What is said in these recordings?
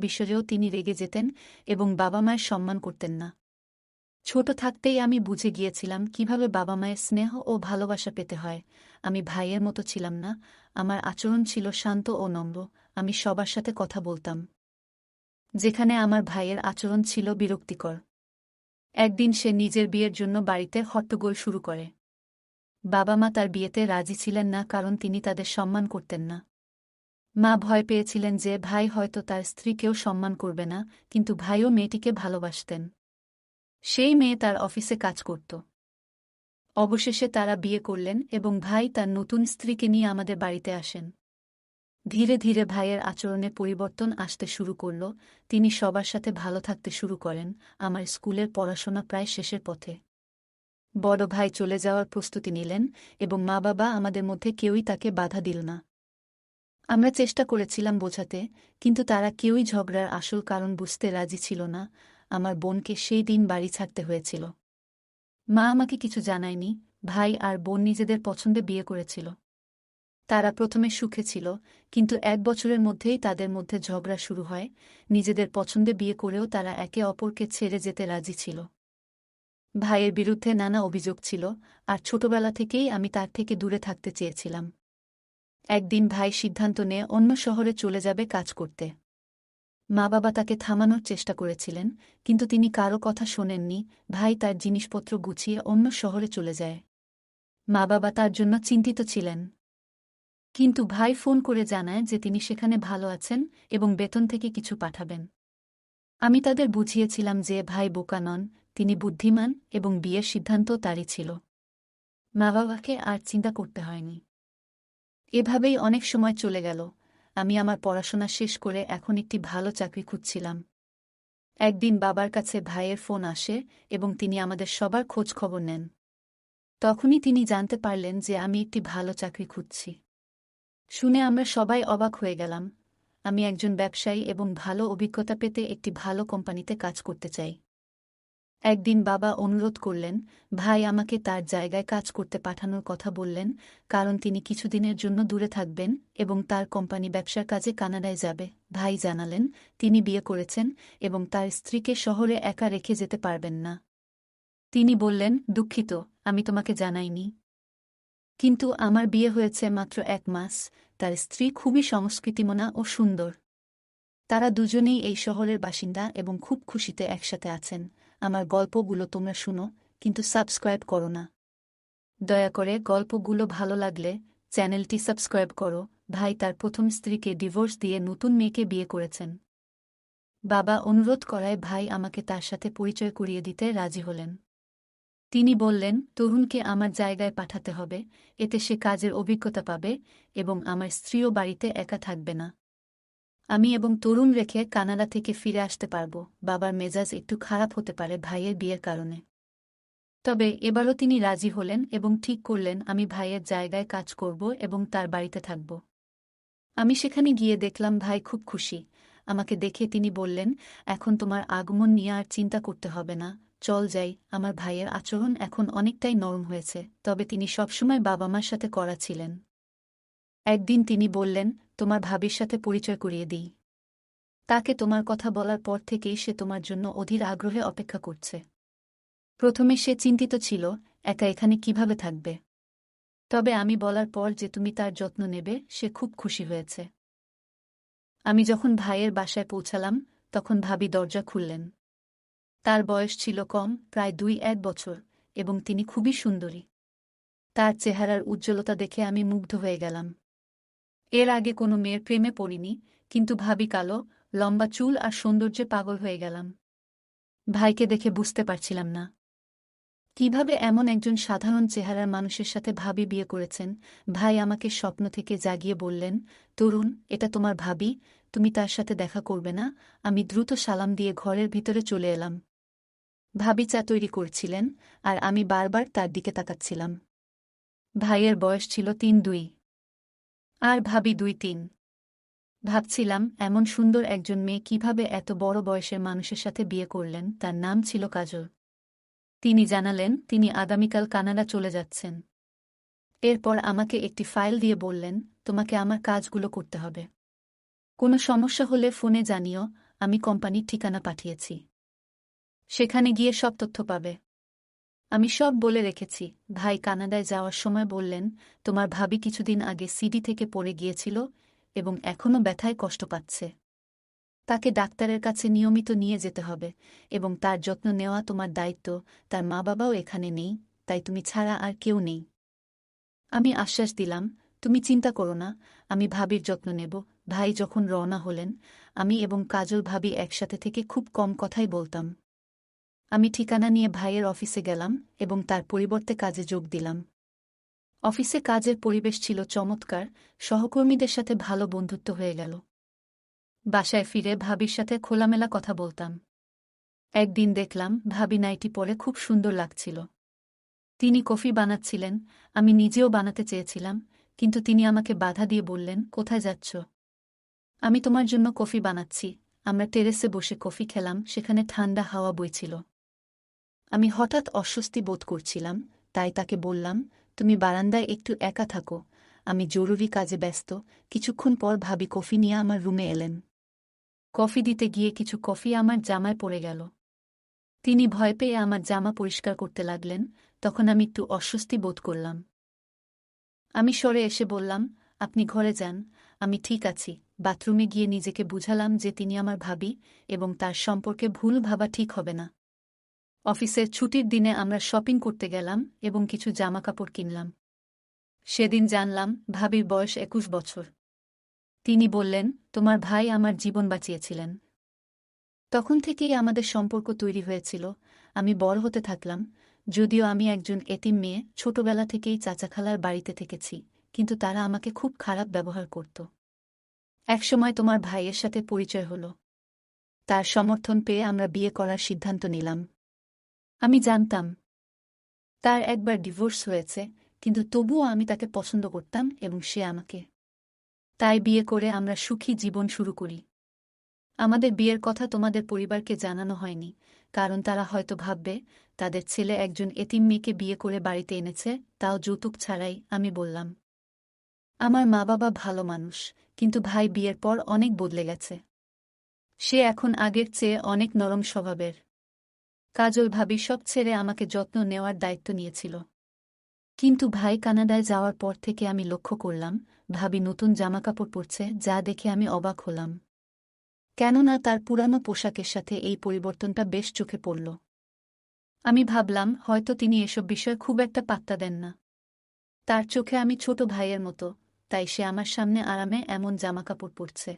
বিষয়েও তিনি রেগে যেতেন এবং বাবা মায়ের সম্মান করতেন না। ছোট থাকতেই আমি বুঝে গিয়েছিলাম কিভাবে বাবা মায়ের স্নেহ ও ভালোবাসা পেতে হয়। আমি ভাইয়ের মতো ছিলাম না, আমার আচরণ ছিল শান্ত ও নম্র। আমি সবার সাথে কথা বলতাম, যেখানে আমার ভাইয়ের আচরণ ছিল বিরক্তিকর। একদিন সে নিজের বিয়ের জন্য বাড়িতে হট্টগোল শুরু করে। বাবা মা তার বিয়েতে রাজি ছিলেন না, কারণ তিনি তাদের সম্মান করতেন না। মা ভয় পেয়েছিলেন যে ভাই হয়তো তার স্ত্রীকেও সম্মান করবে না, কিন্তু ভাইও মেয়েটিকে ভালোবাসতেন। সেই মেয়ে তার অফিসে কাজ করত। অবশেষে তারা বিয়ে করলেন এবং ভাই তার নতুন স্ত্রীকে নিয়ে আমাদের বাড়িতে আসেন। ধীরে ধীরে ভাইয়ের আচরণে পরিবর্তন আসতে শুরু করল। তিনি সবার সাথে ভালো থাকতে শুরু করেন। আমার স্কুলের পড়াশোনা প্রায় শেষের পথে। বড় ভাই চলে যাওয়ার প্রস্তুতি নিলেন এবং মা বাবা আমাদের মধ্যে কেউই তাকে বাধা দিল না। আমরা চেষ্টা করেছিলাম বোঝাতে, কিন্তু তারা কেউই ঝগড়ার আসল কারণ বুঝতে রাজি ছিল না। আমার বোনকে সেই দিন বাড়ি ছাড়তে হয়েছিল। মা আমাকে কিছু জানায়নি। ভাই আর বোন নিজেদের পছন্দে বিয়ে করেছিল। তারা প্রথমে সুখে ছিল, কিন্তু 1 বছরের মধ্যেই তাদের মধ্যে ঝগড়া শুরু হয়। নিজেদের পছন্দে বিয়ে করেও তারা একে অপরকে ছেড়ে যেতে রাজি ছিল। ভাইয়ের বিরুদ্ধে নানা অভিযোগ ছিল, আর ছোটবেলা থেকেই আমি তার থেকে দূরে থাকতে চেয়েছিলাম। একদিন ভাই সিদ্ধান্ত নিয়ে অন্য শহরে চলে যাবে কাজ করতে। মা বাবা তাকে থামানোর চেষ্টা করেছিলেন, কিন্তু তিনি কারো কথা শোনেননি। ভাই তার জিনিসপত্র গুছিয়ে অন্য শহরে চলে যায়। মা বাবা তার জন্য চিন্তিত ছিলেন, কিন্তু ভাই ফোন করে জানায় যে তিনি সেখানে ভালো আছেন এবং বেতন থেকে কিছু পাঠাবেন। আমি তাদের বুঝিয়েছিলাম যে ভাই বোকা নন, তিনি বুদ্ধিমান এবং বিয়ের সিদ্ধান্ত তারই ছিল। মা বাবাকে আর চিন্তা করতে হয়নি। এভাবেই অনেক সময় চলে গেল। আমি আমার পড়াশোনা শেষ করে এখন একটি ভালো চাকরি খুঁজছিলাম। একদিন বাবার কাছে ভাইয়ের ফোন আসে এবং তিনি আমাদের সবার খোঁজ খবর নেন। তখনই তিনি জানতে পারলেন যে আমি একটি ভালো চাকরি খুঁজছি। শুনে আমরা সবাই অবাক হয়ে গেলাম। আমি একজন ব্যবসায়ী এবং ভালো অভিজ্ঞতা পেতে একটি ভালো কোম্পানিতে কাজ করতে চাই। একদিন বাবা অনুরোধ করলেন, ভাই আমাকে তার জায়গায় কাজ করতে পাঠানোর কথা বললেন, কারণ তিনি কিছুদিনের জন্য দূরে থাকবেন এবং তার কোম্পানি ব্যবসার কাজে কানাডায় যাবে। ভাই জানালেন তিনি বিয়ে করেছেন এবং তার স্ত্রীকে শহরে একা রেখে যেতে পারবেন না। তিনি বললেন, দুঃখিত, আমি তোমাকে জানাইনি, কিন্তু আমার বিয়ে হয়েছে মাত্র 1 মাস। তার স্ত্রী খুবই সংস্কৃতিমনা ও সুন্দর। তারা দুজনেই এই শহরের বাসিন্দা এবং খুব খুশিতে একসাথে আছেন। আমার গল্পগুলো তোমরা শুনো, কিন্তু সাবস্ক্রাইব করো না। দয়া করে গল্পগুলো ভালো লাগলে চ্যানেলটি সাবস্ক্রাইব করো। ভাই তার প্রথম স্ত্রীকে ডিভোর্স দিয়ে নতুন মেয়েকে বিয়ে করেছেন। বাবা অনুরোধ করায় ভাই আমাকে তার সাথে পরিচয় করিয়ে দিতে রাজি হলেন। তিনি বললেন, তরুণকে আমার জায়গায় পাঠাতে হবে, এতে সে কাজের অভিজ্ঞতা পাবে এবং আমার স্ত্রীও বাড়িতে একা থাকবে না। আমি এবং তরুণ রেখে কানাডা থেকে ফিরে আসতে পারব। বাবার মেজাজ একটু খারাপ হতে পারে ভাইয়ের বিয়ের কারণে, তবে এবারও তিনি রাজি হলেন এবং ঠিক করলেন আমি ভাইয়ের জায়গায় কাজ করব এবং তার বাড়িতে থাকব। আমি সেখানে গিয়ে দেখলাম ভাই খুব খুশি। আমাকে দেখে তিনি বললেন, এখন তোমার আগমন নিয়ে আর চিন্তা করতে হবে না, চল যাই। আমার ভাইয়ের আচরণ এখন অনেকটাই নরম হয়েছে, তবে তিনি সবসময় বাবা মার সাথে কড়া ছিলেন। একদিন তিনি বললেন, তোমার ভাবির সাথে পরিচয় করিয়ে দিই। তাকে তোমার কথা বলার পর থেকেই সে তোমার জন্য অধীর আগ্রহে অপেক্ষা করছে। প্রথমে সে চিন্তিত ছিল, একা এখানে কিভাবে থাকবে। তবে আমি বলার পর যে তুমি তার যত্ন নেবে, সে খুব খুশি হয়েছে। আমি যখন ভাইয়ের বাসায় পৌঁছালাম, তখন ভাবি দরজা খুললেন। তার বয়স ছিল কম, প্রায় 2-1 বছর, এবং তিনি খুবই সুন্দরী। তার চেহারার উজ্জ্বলতা দেখে আমি মুগ্ধ হয়ে গেলাম। এর আগে কোনো মেয়ের প্রেমে পড়িনি, কিন্তু ভাবি কালো, লম্বা চুল আর সৌন্দর্যে পাগল হয়ে গেলাম। ভাইকে দেখে বুঝতে পারছিলাম না কিভাবে এমন একজন সাধারণ চেহারার মানুষের সাথে ভাবি বিয়ে করেছেন। ভাই আমাকে স্বপ্ন থেকে জাগিয়ে বললেন, তরুণ, এটা তোমার ভাবি, তুমি তার সাথে দেখা করবে না। আমি দ্রুত সালাম দিয়ে ঘরের ভিতরে চলে এলাম। ভাবি চা তৈরি করছিলেন, আর আমি বারবার তার দিকে তাকাচ্ছিলাম। ভাইয়ের বয়স ছিল 3-2 আর ভাবি 2-3। ভাবছিলাম, এমন সুন্দর একজন মেয়ে কিভাবে এত বড় বয়সের মানুষের সাথে বিয়ে করলেন। তার নাম ছিল কাজল। তিনি জানালেন তিনি আগামীকাল কানাডা চলে যাচ্ছেন। এরপর আমাকে একটি ফাইল দিয়ে বললেন, তোমাকে আমার কাজগুলো করতে হবে। কোনো সমস্যা হলে ফোনে জানিও, আমি কোম্পানির ঠিকানা পাঠিয়েছি। সেখানে গিয়ে সব তথ্য পাবে। আমি সব বলে রেখেছি। ভাই কানাডায় যাওয়ার সময় বললেন, তোমার ভাবি কিছুদিন আগে সিডি থেকে পড়ে গিয়েছিল এবং এখনও ব্যথায় কষ্ট পাচ্ছে। তাকে ডাক্তারের কাছে নিয়মিত নিয়ে যেতে হবে এবং তার যত্ন নেওয়া তোমার দায়িত্ব। তার মা বাবাও এখানে নেই, তাই তুমি ছাড়া আর কেউ নেই। আমি আশ্বাস দিলাম, তুমি চিন্তা করো না, আমি ভাবির যত্ন নেব। ভাই যখন রওনা হলেন, আমি এবং কাজল ভাবি একসাথে থেকে খুব কম কথাই বলতাম। আমি ঠিকানা নিয়ে ভাইয়ের অফিসে গেলাম এবং তার পরিবর্তে কাজে যোগ দিলাম। অফিসে কাজের পরিবেশ ছিল চমৎকার, সহকর্মীদের সাথে ভালো বন্ধুত্ব হয়ে গেল। বাসায় ফিরে ভাবির সাথে খোলামেলা কথা বলতাম। একদিন দেখলাম ভাবি নাইটি পরে খুব সুন্দর লাগছিল। তিনি কফি বানাচ্ছিলেন, আমি নিজেও বানাতে চেয়েছিলাম, কিন্তু তিনি আমাকে বাধা দিয়ে বললেন, কোথায় যাচ্ছ? আমি তোমার জন্য কফি বানাচ্ছি। আমরা টেরেসে বসে কফি খেলাম, সেখানে ঠান্ডা হাওয়া বইছিল। আমি হঠাৎ অস্বস্তি বোধ করছিলাম, তাই তাকে বললাম, তুমি বারান্দায় একটু একা থাকো, আমি জরুরি কাজে ব্যস্ত। কিছুক্ষণ পর ভাবি কফি নিয়ে আমার রুমে এলেন। কফি দিতে গিয়ে কিছু কফি আমার জামায় পড়ে গেল। তিনি ভয় পেয়ে আমার জামা পরিষ্কার করতে লাগলেন, তখন আমি একটু অস্বস্তি বোধ করলাম। আমি সরে এসে বললাম, আপনি ঘরে যান, আমি ঠিক আছি। বাথরুমে গিয়ে নিজেকে বুঝালাম যে তিনি আমার ভাবি এবং তার সম্পর্কে ভুল ভাবা ঠিক হবে না। অফিসের ছুটির দিনে আমরা শপিং করতে গেলাম এবং কিছু জামাকাপড় কিনলাম। সেদিন জানলাম ভাবির বয়স ২১ বছর। তিনি বললেন, তোমার ভাই আমার জীবন বাঁচিয়েছিলেন। তখন থেকেই আমাদের সম্পর্ক তৈরি হয়েছিল। আমি বড় হতে থাকলাম, যদিও আমি একজন এতিম মেয়ে, ছোটবেলা থেকেই চাচা খালার বাড়িতে থেকেছি, কিন্তু তারা আমাকে খুব খারাপ ব্যবহার করত। একসময় তোমার ভাইয়ের সাথে পরিচয় হলো। তার সমর্থন পেয়ে আমরা বিয়ে করার সিদ্ধান্ত নিলাম। আমি জানতাম তার একবার ডিভোর্স হয়েছে, কিন্তু তবুও আমি তাকে পছন্দ করতাম এবং সে আমাকে। তাই বিয়ে করে আমরা সুখী জীবন শুরু করি। আমাদের বিয়ের কথা তোমাদের পরিবারকে জানানো হয়নি, কারণ তারা হয়তো ভাববে তাদের ছেলে একজন এতিম মেয়েকে বিয়ে করে বাড়িতে এনেছে, তাও যৌতুক ছাড়াই। আমি বললাম, আমার মা বাবা ভালো মানুষ, কিন্তু ভাই বিয়ের পর অনেক বদলে গেছে। সে এখন আগের চেয়ে অনেক নরম স্বভাবের। কাজল ভাবি সব ছেড়ে আমাকে যত্ন নেওয়ার দায়িত্ব নিয়েছিল। কিন্তু ভাই কানাডায় যাওয়ার পর থেকে আমি লক্ষ্য করলাম, ভাবি নতুন জামাকাপড় পরছে, যা দেখে আমি অবাক হলাম। কেননা তার পুরানো পোশাকের সাথে এই পরিবর্তনটা বেশ চোখে পড়ল। আমি ভাবলাম হয়তো তিনি এসব বিষয়ে খুব একটা পাত্তা দেন না। তার চোখে আমি ছোট ভাইয়ের মতো, তাই সে আমার সামনে আরামে এমন জামাকাপড় পরছে।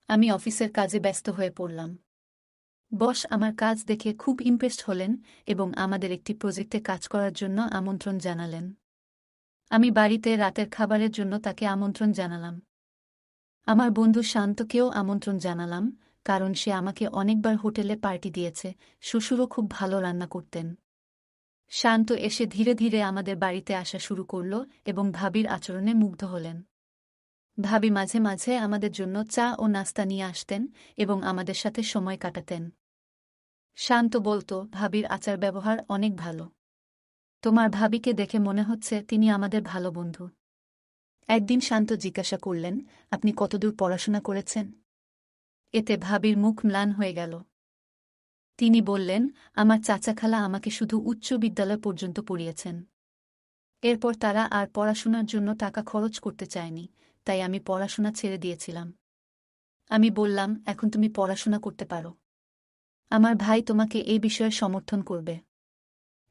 আমি অফিসের কাজে ব্যস্ত হয়ে পড়লাম। বস আমার কাজ দেখে খুব ইমপ্রেসড হলেন এবং আমাদের একটি প্রজেক্টে কাজ করার জন্য আমন্ত্রণ জানালেন। আমি বাড়িতে রাতের খাবারের জন্য তাকে আমন্ত্রণ জানালাম। আমার বন্ধু শান্তকেও আমন্ত্রণ জানালাম, কারণ সে আমাকে অনেকবার হোটেলে পার্টি দিয়েছে। শ্বশুরও খুব ভালো রান্না করতেন। শান্ত এসে ধীরে ধীরে আমাদের বাড়িতে আসা শুরু করল এবং ভাবির আচরণে মুগ্ধ হলেন। ভাবি মাঝে মাঝে আমাদের জন্য চা ও নাস্তা নিয়ে আসতেন এবং আমাদের সাথে সময় কাটাতেন। শান্ত বলতো, ভাবির আচার ব্যবহার অনেক ভালো। তোমার ভাবিকে দেখে মনে হচ্ছে তিনি আমাদের ভালো বন্ধু। একদিন শান্ত জিজ্ঞাসা করলেন, আপনি কতদূর পড়াশোনা করেছেন? এতে ভাবির মুখ ম্লান হয়ে গেল। তিনি বললেন, আমার চাচা খালা আমাকে শুধু উচ্চ বিদ্যালয় পর্যন্ত পড়িয়েছেন। এরপর তারা আর পড়াশোনার জন্য টাকা খরচ করতে চায়নি, তাই আমি পড়াশোনা ছেড়ে দিয়েছিলাম। আমি বললাম, এখন তুমি পড়াশোনা করতে পারো। আমার ভাই তোমাকে এই বিষয়ে সমর্থন করবে।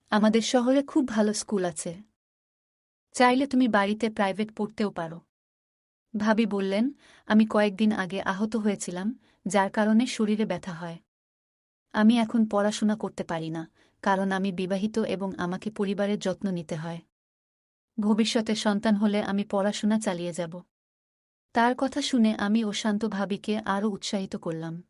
আমাদের শহরে খুব ভালো স্কুল আছে। চাইলে তুমি বাড়িতে প্রাইভেট পড়তেও পারো। ভাবি বললেন, আমি কয়েকদিন আগে আহত হয়েছিলাম, যার কারণে শরীরে ব্যথা হয়। আমি এখন পড়াশোনা করতে পারি না, কারণ আমি বিবাহিত এবং আমাকে পরিবারের যত্ন নিতে হয়। ভবিষ্যতে সন্তান হলে আমি পড়াশোনা চালিয়ে যাব। তার কথা শুনে আমি ও শান্ত ভাবিকে আরও উৎসাহিত করলাম।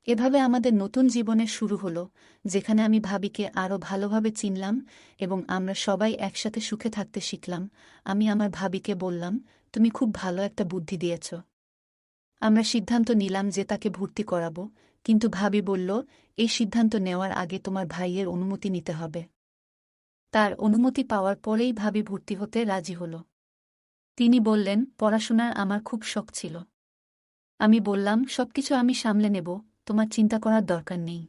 এভাবে আমাদের নতুন জীবনের শুরু হলো, যেখানে আমি ভাবিকে আরও ভালোভাবে চিনলাম এবং আমরা সবাই একসাথে সুখে থাকতে শিখলাম। আমি আমার ভাবিকে বললাম, তুমি খুব ভালো একটা বুদ্ধি দিয়েছ। আমরা সিদ্ধান্ত নিলাম যে তাকে ভর্তি করাব, কিন্তু ভাবি বলল, এই সিদ্ধান্ত নেওয়ার আগে তোমার ভাইয়ের অনুমতি নিতে হবে। তার অনুমতি পাওয়ার পরেই ভাবি ভর্তি হতে রাজি হল। তিনি বললেন, পড়াশোনার আমার খুব শখ ছিল। আমি বললাম, সবকিছু আমি সামলে নেব, তোমার চিন্তা করার দরকার নেই।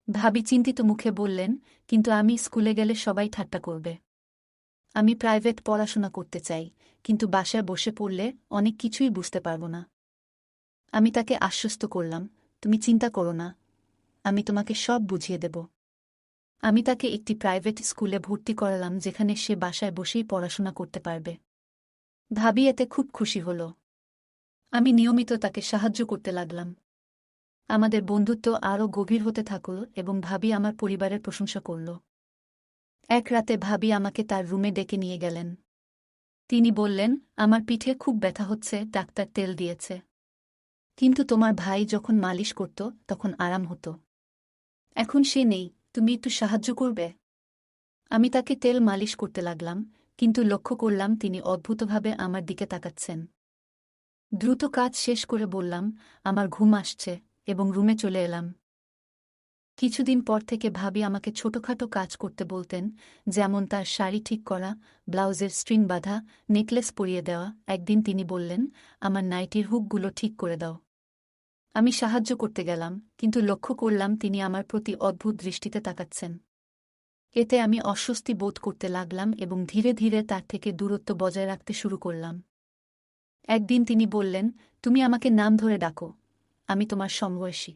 ভাবি চিন্তিত মুখে বললেন, কিন্তু আমি স্কুলে গেলে সবাই ঠাট্টা করবে। আমি প্রাইভেট পড়াশোনা করতে চাই, কিন্তু বাসায় বসে পড়লে অনেক কিছুই বুঝতে পারব না। আমি তাকে আশ্বস্ত করলাম, তুমি চিন্তা করো না, আমি তোমাকে সব বুঝিয়ে দেব। আমি তাকে একটি প্রাইভেট স্কুলে ভর্তি করালাম, যেখানে সে বাসায় বসেই পড়াশোনা করতে পারবে। ভাবি এতে খুব খুশি হল। আমি নিয়মিত তাকে সাহায্য করতে লাগলাম। আমাদের বন্ধুত্ব আরও গভীর হতে থাকল এবং ভাবি আমার পরিবারের প্রশংসা করল। এক রাতে ভাবি আমাকে তার রুমে ডেকে নিয়ে গেলেন। তিনি বললেন, আমার পিঠে খুব ব্যথা হচ্ছে, ডাক্তার তেল দিয়েছে। কিন্তু তোমার ভাই যখন মালিশ করত তখন আরাম হতো। এখন সে নেই, তুমি একটু সাহায্য করবে? আমি তাকে তেল মালিশ করতে লাগলাম, কিন্তু লক্ষ্য করলাম তিনি অদ্ভুতভাবে আমার দিকে তাকাচ্ছেন। দ্রুত কাজ শেষ করে বললাম, আমার ঘুম আসছে, এবং রুমে চলে এলাম। কিছুদিন পর থেকে ভাবি আমাকে ছোটখাটো কাজ করতে বলতেন, যেমন তার শাড়ি ঠিক করা, ব্লাউজের স্ট্রিং বাঁধা, নেকলেস পরিয়ে দেওয়া। একদিন তিনি বললেন, আমার নাইটির হুকগুলো ঠিক করে দাও। আমি সাহায্য করতে গেলাম, কিন্তু লক্ষ্য করলাম তিনি আমার প্রতি অদ্ভুত দৃষ্টিতে তাকাচ্ছেন। এতে আমি অস্বস্তি বোধ করতে লাগলাম এবং ধীরে ধীরে তার থেকে দূরত্ব বজায় রাখতে শুরু করলাম। একদিন তিনি বললেন, তুমি আমাকে নাম ধরে ডাকো, আমি তোমার সমবয়সী।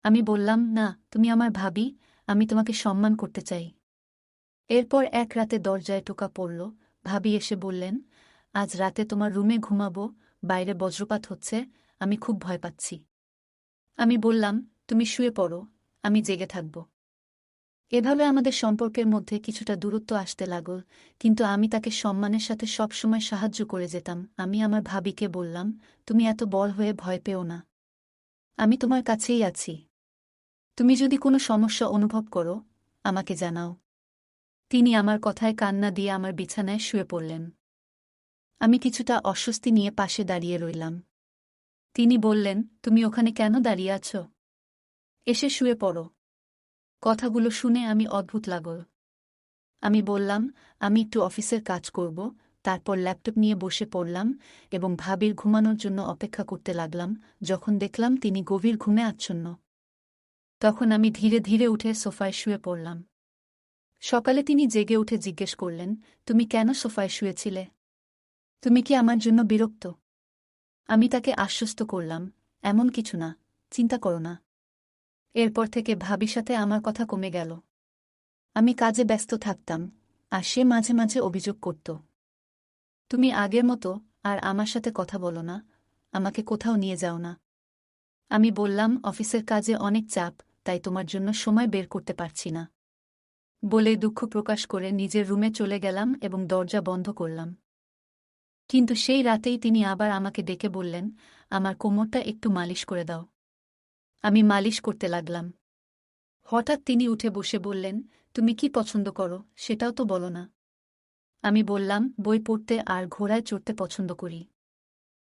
আমি বললাম, না, তুমি আমার ভাবি, আমি তোমাকে সম্মান করতে চাই। এরপর এক রাতে দরজায় টোকা পড়ল। ভাবি এসে বললেন, আজ রাতে তোমার রুমে ঘুমাবো, বাইরে বজ্রপাত হচ্ছে, আমি খুব ভয় পাচ্ছি। আমি বললাম, তুমি শুয়ে পড়ো, আমি জেগে থাকব। এভাবে আমাদের সম্পর্কের মধ্যে কিছুটা দূরত্ব আসতে লাগল, কিন্তু আমি তাকে সম্মানের সাথে সবসময় সাহায্য করে যেতাম। আমি আমার ভাবিকে বললাম, তুমি এত বড় হয়ে ভয় পেও না, আমি তোমার কাছেই আছি। তুমি যদি কোনো সমস্যা অনুভব করো, আমাকে জানাও। তিনি আমার কথায় কান্না দিয়ে আমার বিছানায় শুয়ে পড়লেন। আমি কিছুটা অস্বস্তি নিয়ে পাশে দাঁড়িয়ে রইলাম। তিনি বললেন, তুমি ওখানে কেন দাঁড়িয়ে আছো? এসে শুয়ে পড়ো। কথাগুলো শুনে আমি অদ্ভুত লাগল। আমি বললাম, আমি একটু অফিসের কাজ করব, তারপর ল্যাপটপ নিয়ে বসে পড়লাম এবং ভাবির ঘুমানোর জন্য অপেক্ষা করতে লাগলাম। যখন দেখলাম তিনি গভীর ঘুমে আচ্ছন্ন, তখন আমি ধীরে ধীরে উঠে সোফায় শুয়ে পড়লাম। সকালে তিনি জেগে উঠে জিজ্ঞেস করলেন, তুমি কেন সোফায় শুয়েছিলে? তুমি কি আমার জন্য বিরক্ত? আমি তাকে আশ্বস্ত করলাম, এমন কিছু না, চিন্তা করো না। এরপর থেকে ভাবির সাথে আমার কথা কমে গেল। আমি কাজে ব্যস্ত থাকতাম, আর সে মাঝে মাঝে অভিযোগ করত, তুমি আগের মতো আর আমার সাথে কথা বলো না, আমাকে কোথাও নিয়ে যাও না। আমি বললাম, অফিসের কাজে অনেক চাপ, তাই তোমার জন্য সময় বের করতে পারছি না। বলে দুঃখ প্রকাশ করে নিজের রুমে চলে গেলাম এবং দরজা বন্ধ করলাম। কিন্তু সেই রাতেই তিনি আবার আমাকে ডেকে বললেন, আমার কোমরটা একটু মালিশ করে দাও। আমি মালিশ করতে লাগলাম। হঠাৎ তিনি উঠে বসে বললেন, তুমি কি পছন্দ করো সেটাও তো বলো না। আমি বললাম, বই পড়তে আর ঘোড়ায় চড়তে পছন্দ করি।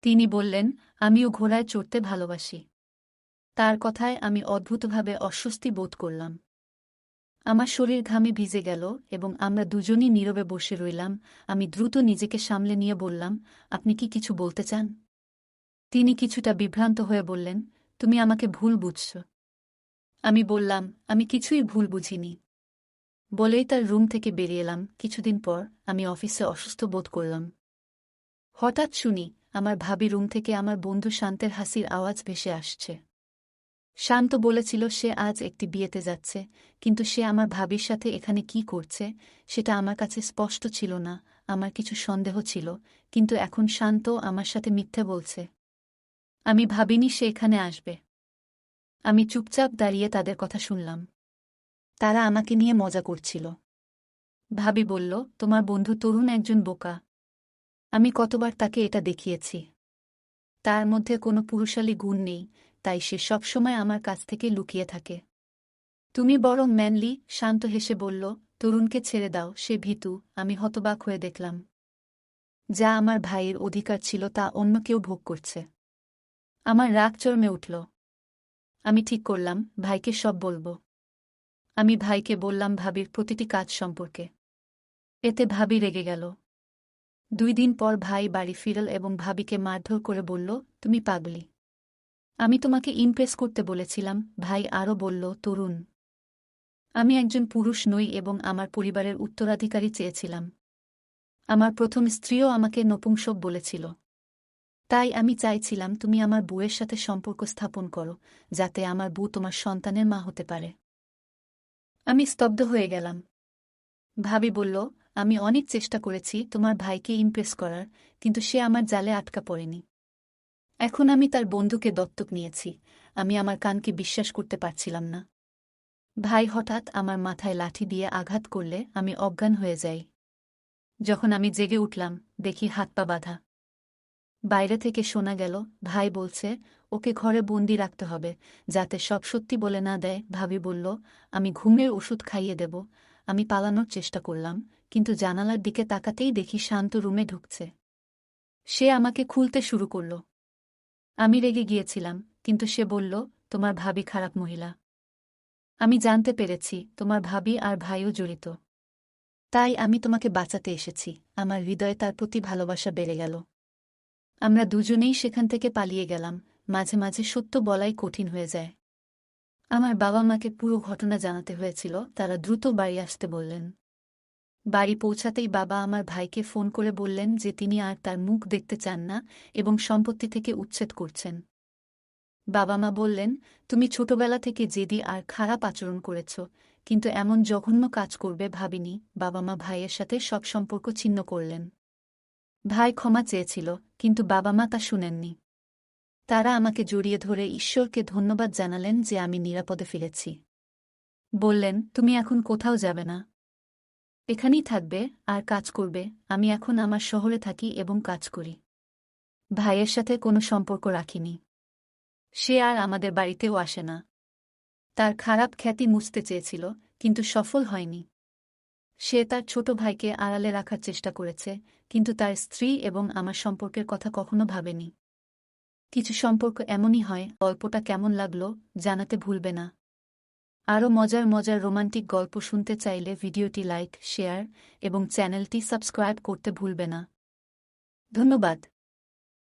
তিনি বললেন, আমিও ঘোড়ায় চড়তে ভালোবাসি। তার কথায় আমি অদ্ভুতভাবে অস্বস্তি বোধ করলাম। আমার শরীর ঘামে ভিজে গেল এবং আমরা দুজনই নীরবে বসে রইলাম। আমি দ্রুত নিজেকে সামলে নিয়ে বললাম, আপনি কি কিছু বলতে চান? তিনি কিছুটা বিভ্রান্ত হয়ে বললেন, তুমি আমাকে ভুল বুঝছ। আমি বললাম, আমি কিছুই ভুল বুঝিনি। বলেই তার রুম থেকে বেরিয়ে এলাম। কিছুদিন পর আমি অফিসে অসুস্থ বোধ করলাম। হঠাৎ শুনি, আমার ভাবি রুম থেকে আমার বন্ধু শান্তের হাসির আওয়াজ ভেসে আসছে। শান্ত বলেছিল সে আজ একটি বিয়েতে যাচ্ছে, কিন্তু সে আমার ভাবির সাথে এখানে কি করছে সেটা আমার কাছে স্পষ্ট ছিল না। আমার কিছু সন্দেহ ছিল, কিন্তু এখন শান্ত আমার সাথে মিথ্যে বলছে। আমি ভাবিনি সে এখানে আসবে। আমি চুপচাপ দাঁড়িয়ে তাদের কথা শুনলাম। তারা আমাকে নিয়ে মজা করছিল। ভাবি বলল, তোমার বন্ধু তরুণ একজন বোকা। আমি কতবার তাকে এটা দেখিয়েছি। তার মধ্যে কোনো পুরুষালী গুণ নেই, তাই সে সবসময় আমার কাছ থেকে লুকিয়ে থাকে। তুমি বরং ম্যানলি। শান্ত হেসে বলল, তরুণকে ছেড়ে দাও, সে ভীতু। আমি হতবাক হয়ে দেখলাম, যা আমার ভাইয়ের অধিকার ছিল তা অন্য কেউ ভোগ করছে। আমার রাগ চরমে উঠল। আমি ঠিক করলাম, ভাইকে সব বলবো। আমি ভাইকে বললাম ভাবির প্রতিটি কাজ সম্পর্কে। এতে ভাবি রেগে গেল। 2 দিন পর ভাই বাড়ি ফিরল এবং ভাবিকে মারধর করে বলল, তুমি পাগলি। আমি তোমাকে ইমপ্রেস করতে বলেছিলাম। ভাই আরও বলল, তরুণ, আমি একজন পুরুষ নই এবং আমার পরিবারের উত্তরাধিকারী চেয়েছিলাম। আমার প্রথম স্ত্রীও আমাকে নপুংসক বলেছিল। তাই আমি চাইছিলাম তুমি আমার বউয়ের সাথে সম্পর্ক স্থাপন করো, যাতে আমার বউ তোমার সন্তানের মা হতে পারে। আমি স্তব্ধ হয়ে গেলাম। ভাবি বলল, আমি অনেক চেষ্টা করেছি তোমার ভাইকে ইমপ্রেস করার, কিন্তু সে আমার জালে আটকা পড়েনি। এখন আমি তার বন্ধুকে দত্তক নিয়েছি। আমি আমার কানকে বিশ্বাস করতে পারছিলাম না। ভাই হঠাৎ আমার মাথায় লাঠি দিয়ে আঘাত করলে আমি অজ্ঞান হয়ে যাই। যখন আমি জেগে উঠলাম, দেখি হাত পা বাঁধা। বাইরে থেকে শোনা গেল, ভাই বলছে, ওকে ঘরে বন্দি রাখতে হবে, যাতে সব সত্যি বলে না দেয়। ভাবি বলল, আমি ঘুমের ওষুধ খাইয়ে দেব। আমি পালানোর চেষ্টা করলাম, কিন্তু জানালার দিকে তাকাতেই দেখি শান্ত রুমে ঢুকছে। সে আমাকে খুলতে শুরু করল। আমি রেগে গিয়েছিলাম, কিন্তু সে বলল, তোমার ভাবি খারাপ মহিলা। আমি জানতে পেরেছি তোমার ভাবি আর ভাইও জড়িত। তাই আমি তোমাকে বাঁচাতে এসেছি। আমার হৃদয়ে তার প্রতি ভালোবাসা বেড়ে গেল। আমরা দুজনেই সেখান থেকে পালিয়ে গেলাম। মাঝে মাঝে সত্য বলাই কঠিন হয়ে যায়। আমার বাবা মাকে পুরো ঘটনা জানাতে হয়েছিল। তারা দ্রুত বাড়ি আসতে বললেন। বাড়ি পৌঁছাতেই বাবা আমার ভাইকে ফোন করে বললেন যে তিনি আর তার মুখ দেখতে চান না এবং সম্পত্তি থেকে উচ্ছেদ করছেন। বাবা মা বললেন, তুমি ছোটবেলা থেকে জেদি আর খারাপ আচরণ করেছ, কিন্তু এমন জঘন্য কাজ করবে ভাবিনি। বাবা মা ভাইয়ের সাথে সব সম্পর্ক ছিন্ন করলেন। ভাই ক্ষমা চেয়েছিল, কিন্তু বাবা মা তা শুনেননি। তারা আমাকে জড়িয়ে ধরে ঈশ্বরকে ধন্যবাদ জানালেন যে আমি নিরাপদে ফিরেছি। বললেন, তুমি এখন কোথাও যাবে না, এখানেই থাকবে আর কাজ করবে। আমি এখন আমার শহরে থাকি এবং কাজ করি। ভাইয়ের সাথে কোনো সম্পর্ক রাখিনি। সে আর আমাদের বাড়িতেও আসে না। তার খারাপ খ্যাতি মুছতে চেয়েছিল, কিন্তু সফল হয়নি। সে তার ছোট ভাইকে আড়ালে রাখার চেষ্টা করেছে, কিন্তু তার স্ত্রী এবং আমার সম্পর্কের কথা কখনো ভাবেনি। কিছু সম্পর্ক এমনই হয়। গল্পটা কেমন লাগলো জানাতে ভুলবে না। আরও মজার মজার রোমান্টিক গল্প শুনতে চাইলে ভিডিওটি লাইক, শেয়ার এবং চ্যানেলটি সাবস্ক্রাইব করতে ভুলবে না। ধন্যবাদ।